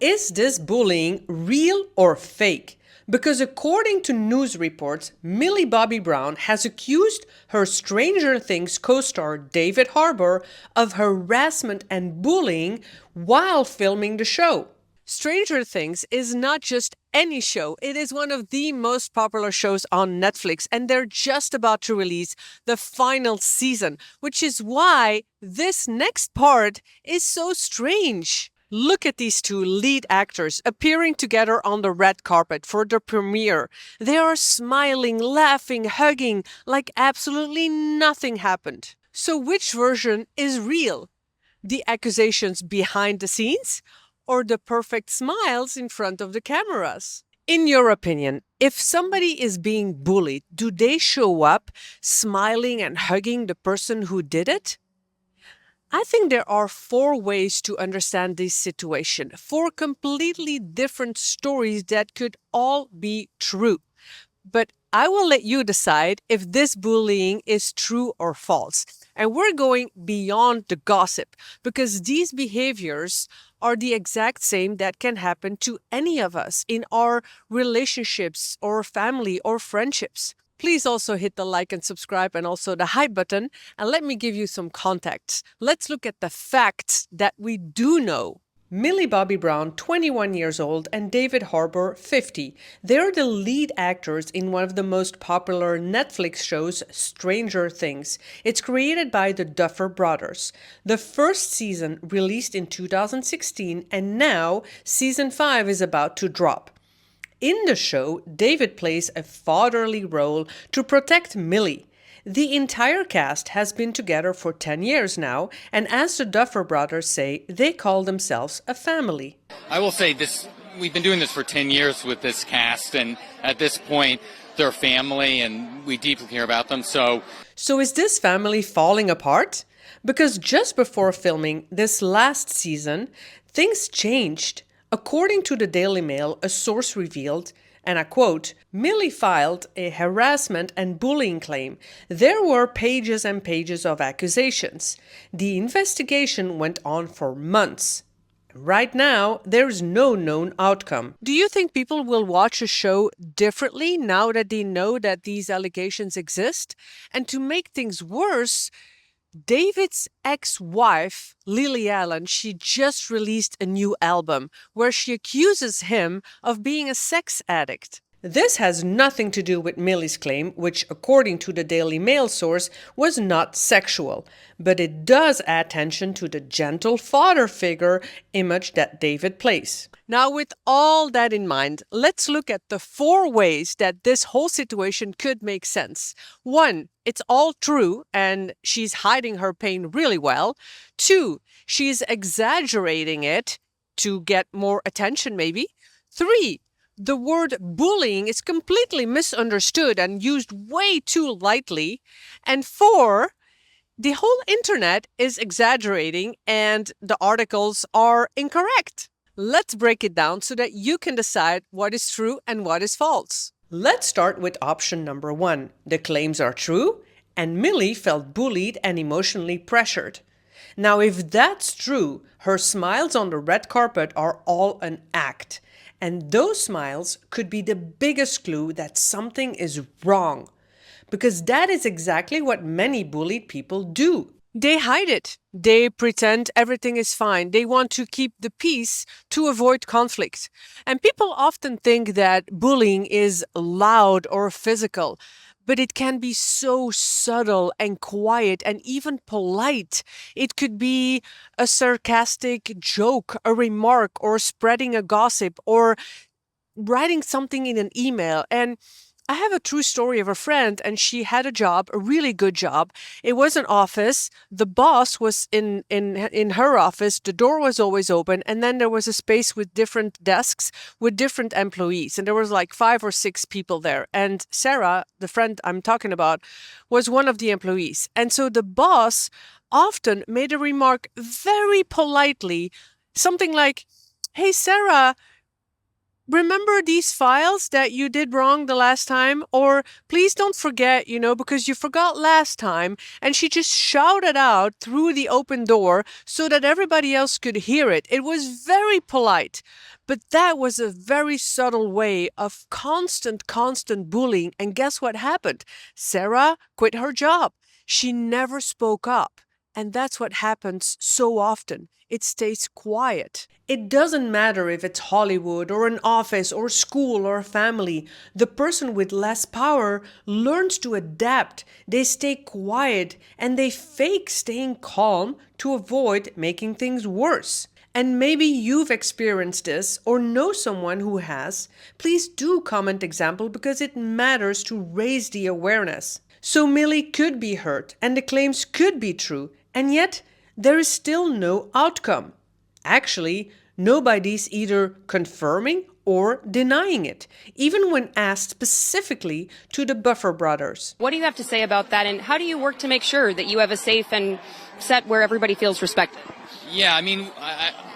Is this bullying real or fake? Because according to news reports, Millie Bobby Brown has accused her Stranger Things co-star David Harbour of harassment and bullying while filming the show. Stranger Things is not just any show, it is one of the most popular shows on Netflix, and they're just about to release the final season, which is why this next part is so strange. Look at these two lead actors appearing together on the red carpet for the premiere. They are smiling, laughing, hugging, like absolutely nothing happened. So which version is real? The accusations behind the scenes? Or the perfect smiles in front of the cameras? In your opinion, if somebody is being bullied, do they show up smiling and hugging the person who did it? I think there are 4 ways to understand this situation, 4 completely different stories that could all be true. But I will let you decide if this bullying is true or false. And we're going beyond the gossip because these behaviors are the exact same that can happen to any of us in our relationships or family or friendships. Please also hit the like and subscribe and also the hype button, and let me give you some context. Let's look at the facts that we do know. Millie Bobby Brown, 21 years old, and David Harbour, 50. They're the lead actors in one of the most popular Netflix shows, Stranger Things. It's created by the Duffer brothers. The first season released in 2016, and now season 5 is about to drop. In the show, David plays a fatherly role to protect Millie. The entire cast has been together for 10 years now, and as the Duffer brothers say, they call themselves a family. I will say this, we've been doing this for 10 years with this cast, and at this point, they're family, and we deeply care about them, So is this family falling apart? Because just before filming this last season, things changed. According to the Daily Mail, a source revealed, and I quote, Millie filed a harassment and bullying claim. There were pages and pages of accusations. The investigation went on for months. Right now, there's no known outcome. Do you think people will watch a show differently now that they know that these allegations exist? And to make things worse, David's ex-wife, Lily Allen, she just released a new album where she accuses him of being a sex addict. This has nothing to do with Millie's claim, which, according to the Daily Mail source, was not sexual. But it does add tension to the gentle father figure image that David plays. Now, with all that in mind, let's look at the 4 ways that this whole situation could make sense. 1, it's all true and she's hiding her pain really well. 2, she's exaggerating it to get more attention maybe. 3, the word bullying is completely misunderstood and used way too lightly. And 4, the whole internet is exaggerating and the articles are incorrect. Let's break it down so that you can decide what is true and what is false. Let's start with option number 1. The claims are true and Millie felt bullied and emotionally pressured. Now, if that's true, her smiles on the red carpet are all an act. And those smiles could be the biggest clue that something is wrong. Because that is exactly what many bullied people do. They hide it. They pretend everything is fine. They want to keep the peace to avoid conflict. And people often think that bullying is loud or physical, but it can be so subtle and quiet and even polite. It could be a sarcastic joke, a remark, or spreading a gossip, or writing something in an email. And I have a true story of a friend, and she had a job, a really good job. It was an office. The boss was in her office. The door was always open. And then there was a space with different desks with different employees. And there was like 5 or 6 people there. And Sarah, the friend I'm talking about, was one of the employees. And so the boss often made a remark very politely, something like, "Hey, Sarah, remember these files that you did wrong the last time? Or please don't forget, because you forgot last time. And she just shouted out through the open door so that everybody else could hear it. It was very polite. But that was a very subtle way of constant bullying. And guess what happened? Sarah quit her job. She never spoke up. And that's what happens so often. It stays quiet. It doesn't matter if it's Hollywood or an office or school or a family. The person with less power learns to adapt. They stay quiet and they fake staying calm to avoid making things worse. And maybe you've experienced this or know someone who has. Please do comment example because it matters to raise the awareness. So Millie could be hurt and the claims could be true, and yet there is still no outcome. Actually, nobody's either confirming or denying it, even when asked specifically to the Buffer brothers. What do you have to say about that, and how do you work to make sure that you have a safe and set where everybody feels respected? Yeah, I mean,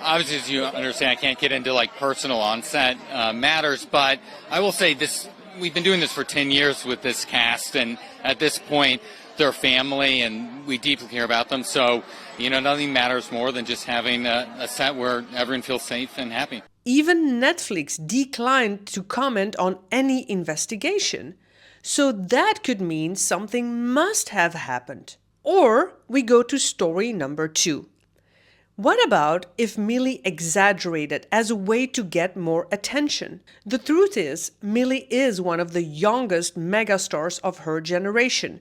obviously, as you understand, I can't get into like personal on-set matters, but I will say this: we've been doing this for 10 years with this cast, and at this point, they're family, and we deeply care about them. So, nothing matters more than just having a set where everyone feels safe and happy. Even Netflix declined to comment on any investigation. So that could mean something must have happened. Or we go to story number 2. What about if Millie exaggerated as a way to get more attention? The truth is, Millie is one of the youngest megastars of her generation.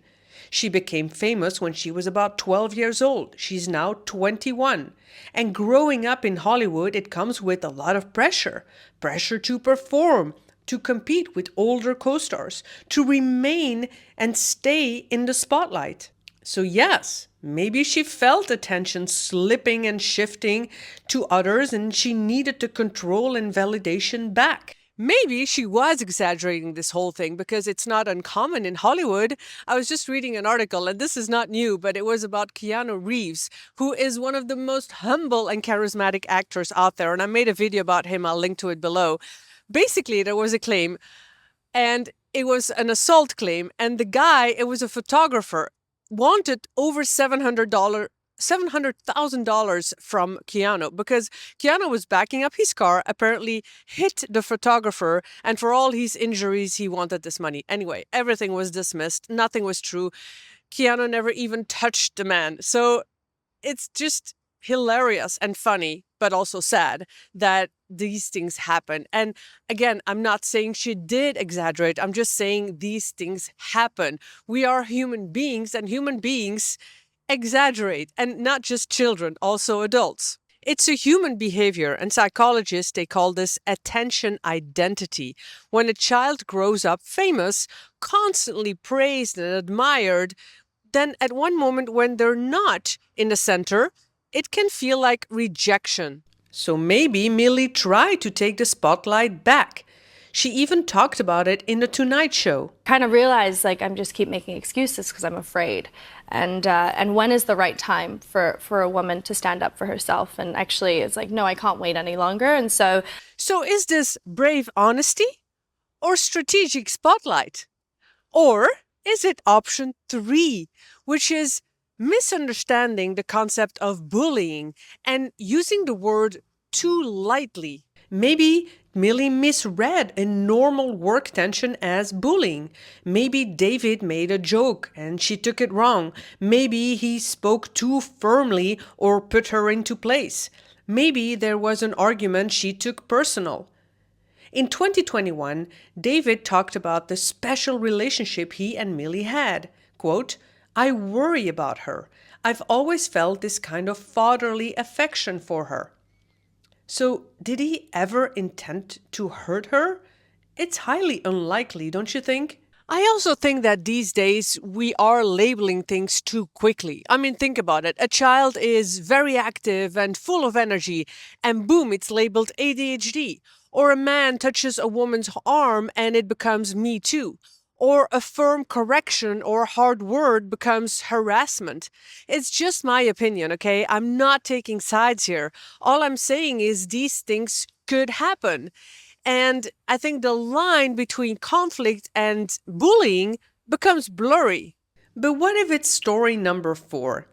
She became famous when she was about 12 years old. She's now 21. And growing up in Hollywood, it comes with a lot of pressure. Pressure to perform, to compete with older co-stars, to remain and stay in the spotlight. So yes, maybe she felt attention slipping and shifting to others and she needed the control and validation back. Maybe she was exaggerating this whole thing because it's not uncommon in Hollywood. I was just reading an article, and this is not new, but it was about Keanu Reeves, who is one of the most humble and charismatic actors out there. And I made a video about him. I'll link to it below. Basically, there was a claim, and it was an assault claim. And the guy, it was a photographer, wanted over $700,000 from Keanu because Keanu was backing up his car, apparently hit the photographer, and for all his injuries, he wanted this money. Anyway, everything was dismissed. Nothing was true. Keanu never even touched the man. So it's just hilarious and funny, but also sad that these things happen. And again, I'm not saying she did exaggerate. I'm just saying these things happen. We are human beings, and human beings exaggerate, and not just children, also adults. It's a human behavior, and psychologists, they call this attention identity. When a child grows up famous, constantly praised and admired, then at one moment when they're not in the center, it can feel like rejection. So maybe Millie tried to take the spotlight back. She even talked about it in The Tonight Show. Kind of realized I'm just keep making excuses because I'm afraid. And when is the right time for a woman to stand up for herself? And actually it's no, I can't wait any longer. And so is this brave honesty or strategic spotlight? Or is it option 3, which is misunderstanding the concept of bullying and using the word too lightly? Maybe Millie misread a normal work tension as bullying. Maybe David made a joke and she took it wrong. Maybe he spoke too firmly or put her into place. Maybe there was an argument she took personal. In 2021, David talked about the special relationship he and Millie had. Quote, "I worry about her. I've always felt this kind of fatherly affection for her." So, did he ever intend to hurt her? It's highly unlikely, don't you think? I also think that these days we are labeling things too quickly. I mean, think about it. A child is very active and full of energy, and boom, it's labeled ADHD. Or a man touches a woman's arm and it becomes Me Too. Or a firm correction or hard word becomes harassment. It's just my opinion, okay? I'm not taking sides here. All I'm saying is these things could happen. And I think the line between conflict and bullying becomes blurry. But what if it's story number 4?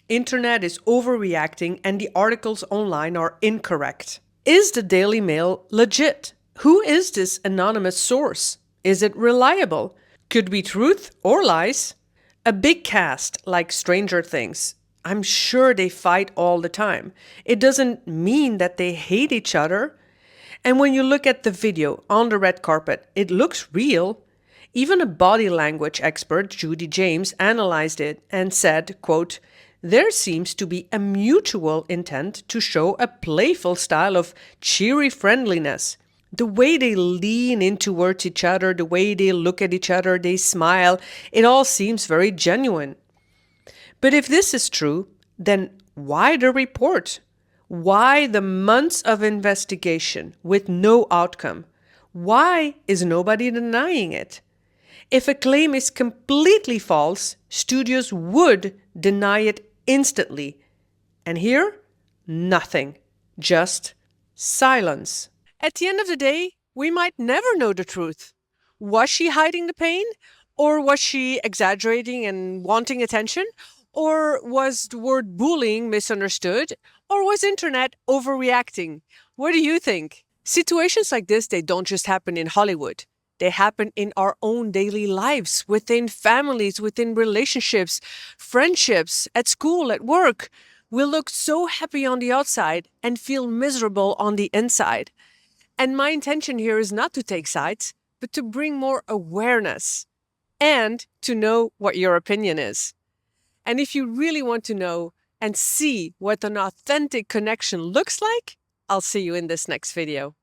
Internet is overreacting and the articles online are incorrect. Is the Daily Mail legit? Who is this anonymous source? Is it reliable? Could be truth or lies. A big cast like Stranger Things, I'm sure they fight all the time. It doesn't mean that they hate each other. And when you look at the video on the red carpet, it looks real. Even a body language expert, Judy James, analyzed it and said, quote, "There seems to be a mutual intent to show a playful style of cheery friendliness. The way they lean in towards each other, the way they look at each other, they smile, it all seems very genuine." But if this is true, then why the report? Why the months of investigation with no outcome? Why is nobody denying it? If a claim is completely false, studios would deny it instantly. And here, nothing, just silence. At the end of the day, we might never know the truth. Was she hiding the pain? Or was she exaggerating and wanting attention? Or was the word bullying misunderstood? Or was internet overreacting? What do you think? Situations like this, they don't just happen in Hollywood. They happen in our own daily lives, within families, within relationships, friendships, at school, at work. We look so happy on the outside and feel miserable on the inside. And my intention here is not to take sides, but to bring more awareness and to know what your opinion is. And if you really want to know and see what an authentic connection looks like, I'll see you in this next video.